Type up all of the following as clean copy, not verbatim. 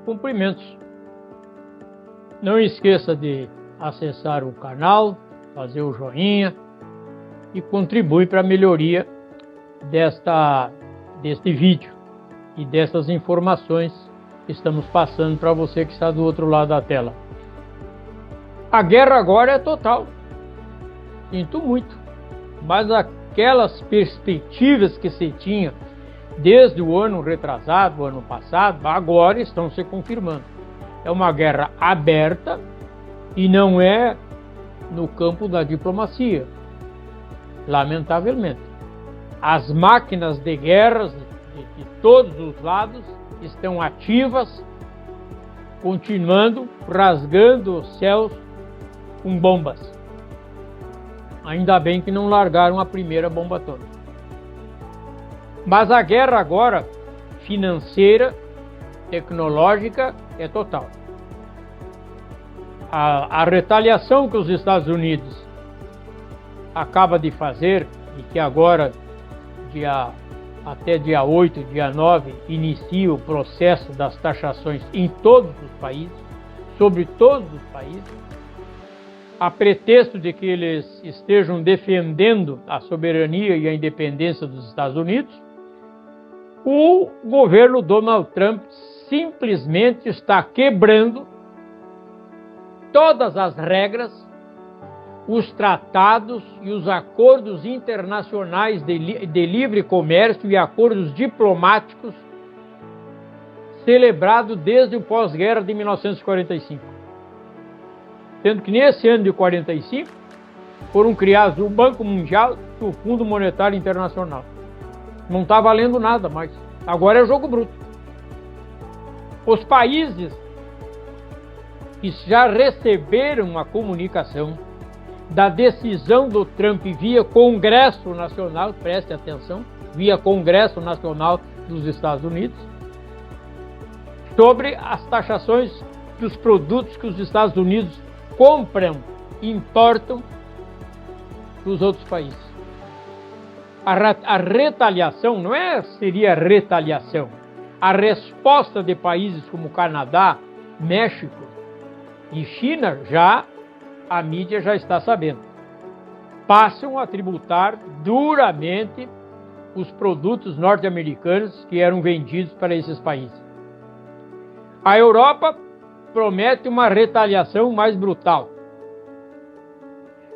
cumprimentos. Não esqueça de acessar o canal, fazer o joinha e contribuir para a melhoria deste vídeo e dessas informações que estamos passando para você que está do outro lado da tela. A guerra agora é total. Sinto muito, mas aquelas perspectivas que se tinha desde o ano retrasado, o ano passado, agora estão se confirmando. É uma guerra aberta e não é no campo da diplomacia, lamentavelmente. As máquinas de guerra de todos os lados estão ativas, continuando, rasgando os céus com bombas. Ainda bem que não largaram a primeira bomba atômica. Mas a guerra agora, financeira, tecnológica, é total. A retaliação que os Estados Unidos acaba de fazer, e que agora, até dia 8, dia 9, inicia o processo das taxações em todos os países, sobre todos os países, a pretexto de que eles estejam defendendo a soberania e a independência dos Estados Unidos, o governo Donald Trump simplesmente está quebrando todas as regras, os tratados e os acordos internacionais de livre comércio e acordos diplomáticos celebrados desde o pós-guerra de 1945. Sendo que nesse ano de 1945 foram criados o Banco Mundial e o Fundo Monetário Internacional. Não está valendo nada mais. Agora é jogo bruto. Os países que já receberam a comunicação da decisão do Trump via Congresso Nacional, preste atenção, via Congresso Nacional dos Estados Unidos, sobre as taxações dos produtos que os Estados Unidos compram, importam dos outros países. A retaliação seria retaliação. A resposta de países como Canadá, México e China, a mídia já está sabendo. Passam a tributar duramente os produtos norte-americanos que eram vendidos para esses países. A Europa promete uma retaliação mais brutal.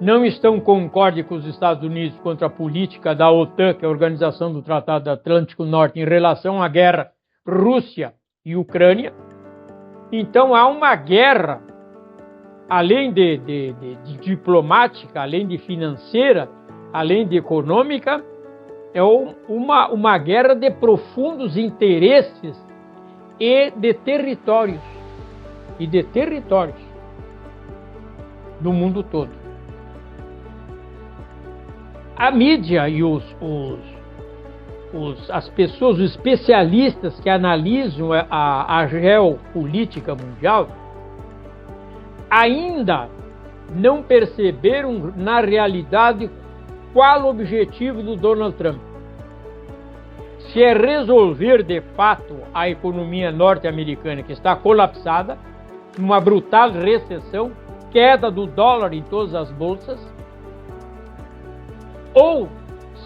Não estão concorde com os Estados Unidos contra a política da OTAN, que é a Organização do Tratado Atlântico Norte, em relação à guerra Rússia e Ucrânia. Então há uma guerra, além de diplomática, além de financeira, além de econômica, é uma guerra de profundos interesses e de territórios. Do mundo todo. A mídia e as pessoas, os especialistas que analisam a geopolítica mundial, ainda não perceberam na realidade qual o objetivo do Donald Trump. Se é resolver de fato a economia norte-americana, que está colapsada, uma brutal recessão, queda do dólar em todas as bolsas, ou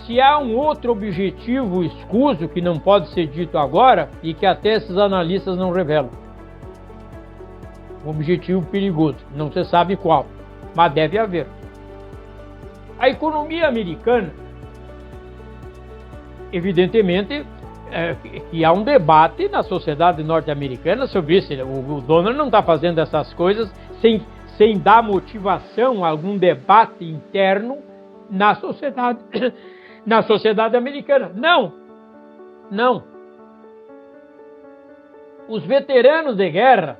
se há um outro objetivo escuso que não pode ser dito agora e que até esses analistas não revelam. Um objetivo perigoso, não se sabe qual, mas deve haver. A economia americana, evidentemente, que há um debate na sociedade norte-americana sobre isso. O Donald não está fazendo essas coisas sem dar motivação a algum debate interno na sociedade americana. Não. Os veteranos de guerra,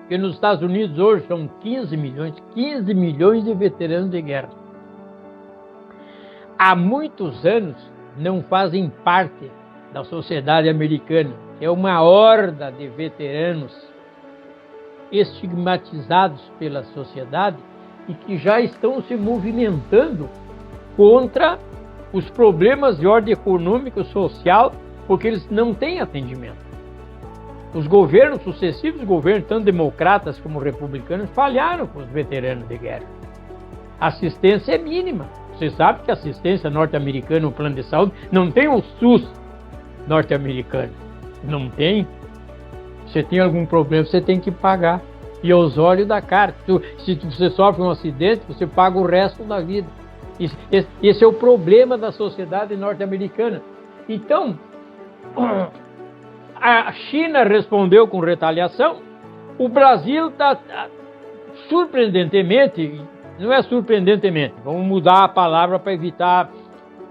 que nos Estados Unidos hoje são 15 milhões de veteranos de guerra, há muitos anos não fazem parte da sociedade americana. É uma horda de veteranos estigmatizados pela sociedade e que já estão se movimentando contra os problemas de ordem econômica e social, porque eles não têm atendimento. Os governos, sucessivos governos, tanto democratas como republicanos, falharam com os veteranos de guerra. A assistência é mínima. Você sabe que a assistência norte-americana, o plano de saúde, não tem o SUS norte-americano. Não tem. Você tem algum problema, você tem que pagar. E aos olhos da cara. Se você sofre um acidente, você paga o resto da vida. Esse é o problema da sociedade norte-americana. Então, a China respondeu com retaliação. O Brasil está, surpreendentemente, não é surpreendentemente, vamos mudar a palavra para evitar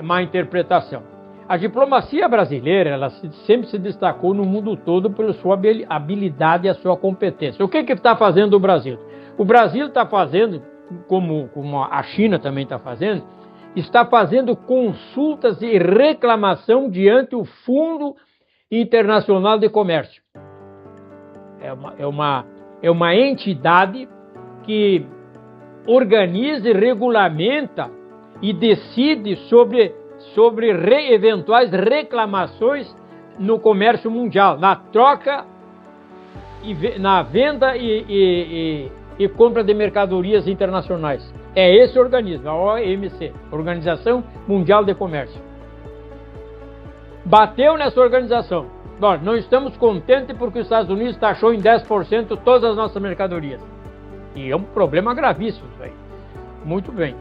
má interpretação. A diplomacia brasileira, ela sempre se destacou no mundo todo pela sua habilidade e a sua competência. O que está fazendo o Brasil? O Brasil está fazendo, como a China também está fazendo consultas e reclamação diante o Fundo Internacional de Comércio. É uma entidade que organiza e regulamenta e decide sobre eventuais reclamações no comércio mundial, na troca, na venda e compra de mercadorias internacionais. É esse organismo, a OMC, Organização Mundial de Comércio. Bateu nessa organização. Nós não estamos contentes porque os Estados Unidos taxou em 10% todas as nossas mercadorias. E é um problema gravíssimo isso aí. Muito bem.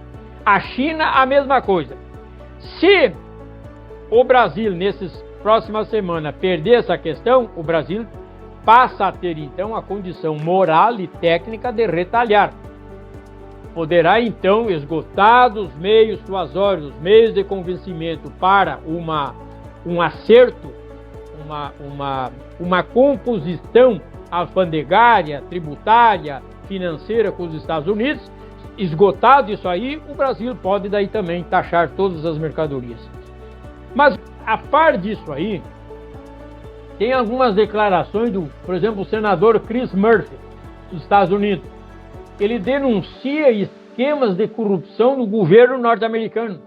A China, a mesma coisa. Se o Brasil, nessas próximas semanas, perder essa questão, o Brasil passa a ter, então, a condição moral e técnica de retaliar. Poderá, então, esgotados os meios suasórios, os meios de convencimento para um acerto, uma composição alfandegária, tributária, financeira com os Estados Unidos. Esgotado isso aí, o Brasil pode daí também taxar todas as mercadorias. Mas, a par disso aí, tem algumas declarações por exemplo, o senador Chris Murphy, dos Estados Unidos. Ele denuncia esquemas de corrupção no governo norte-americano.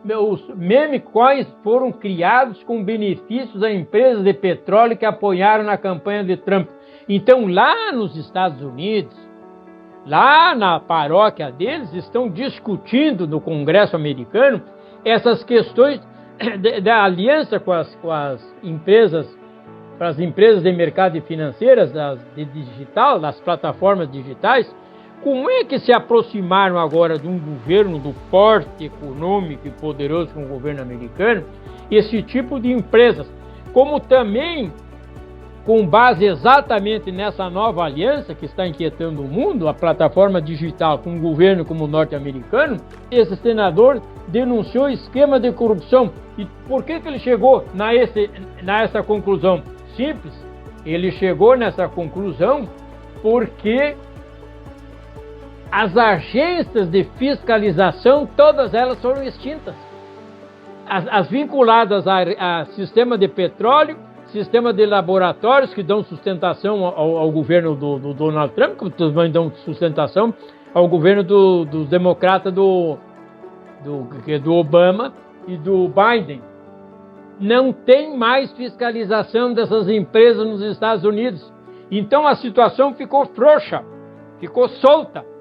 Os meme coins foram criados com benefícios a empresas de petróleo que apoiaram na campanha de Trump. Então, lá nos Estados Unidos, lá na paróquia deles, estão discutindo no Congresso americano essas questões da aliança com as empresas de mercado e financeiras, de digital, das plataformas digitais. Como é que se aproximaram agora de um governo do porte econômico e poderoso como o governo americano, esse tipo de empresas, como também com base exatamente nessa nova aliança que está inquietando o mundo, a plataforma digital com um governo como o norte-americano, esse senador denunciou esquema de corrupção. E por que ele chegou nessa conclusão? Simples, ele chegou nessa conclusão porque as agências de fiscalização, todas elas foram extintas. As vinculadas a sistema de petróleo, sistema de laboratórios que dão sustentação ao governo do Donald Trump, que também dão sustentação ao governo dos democratas do Obama e do Biden. Não tem mais fiscalização dessas empresas nos Estados Unidos. Então a situação ficou frouxa, ficou solta.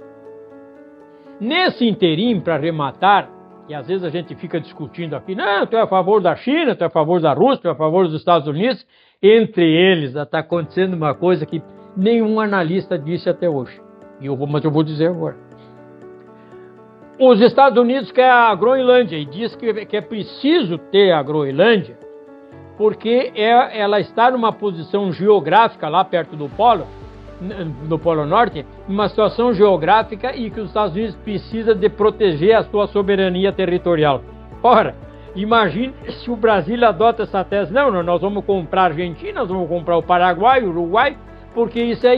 Nesse interim, para arrematar, e às vezes a gente fica discutindo aqui, não, tu é a favor da China, tu é a favor da Rússia, tu é a favor dos Estados Unidos. Entre eles está acontecendo uma coisa que nenhum analista disse até hoje. Mas eu vou dizer agora. Os Estados Unidos querem a Groenlândia e diz que é preciso ter a Groenlândia porque ela está numa posição geográfica lá perto do Polo Norte, uma situação geográfica e que os Estados Unidos precisam de proteger a sua soberania territorial. Ora, imagine se o Brasil adota essa tese. Não, nós vamos comprar a Argentina, nós vamos comprar o Paraguai, o Uruguai, porque isso é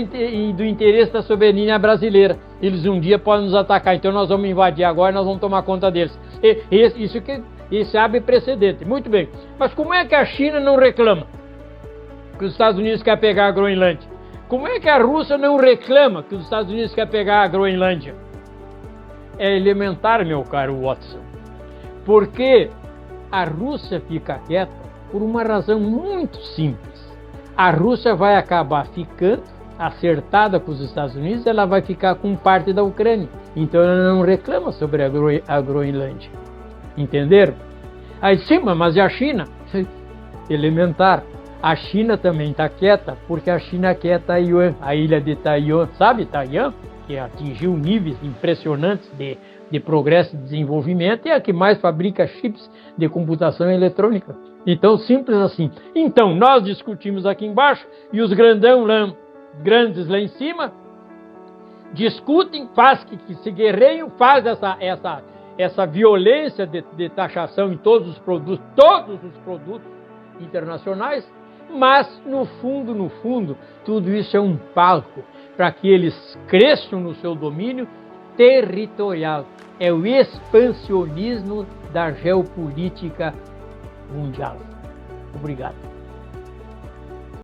do interesse da soberania brasileira. Eles um dia podem nos atacar, então nós vamos invadir agora e nós vamos tomar conta deles. Isso abre precedente. Muito bem, mas como é que a China não reclama que os Estados Unidos querem pegar a Groenlândia? Como é que a Rússia não reclama que os Estados Unidos querem pegar a Groenlândia? É elementar, meu caro Watson. Porque a Rússia fica quieta por uma razão muito simples. A Rússia vai acabar ficando acertada com os Estados Unidos, ela vai ficar com parte da Ucrânia. Então ela não reclama sobre a Groenlândia. Entenderam? Aí sim, mas e a China? Elementar. A China também está quieta, porque a China quer Taiwan, a ilha de Taiwan. Sabe Taiwan? Que atingiu níveis impressionantes de progresso e desenvolvimento, e é a que mais fabrica chips de computação eletrônica. Então, simples assim. Então, nós discutimos aqui embaixo, e os grandes lá em cima, discutem, faz que se guerreiam, faz essa violência de taxação em todos os produtos internacionais, mas no fundo, tudo isso é um palco para que eles cresçam no seu domínio territorial. É o expansionismo da geopolítica mundial. Obrigado.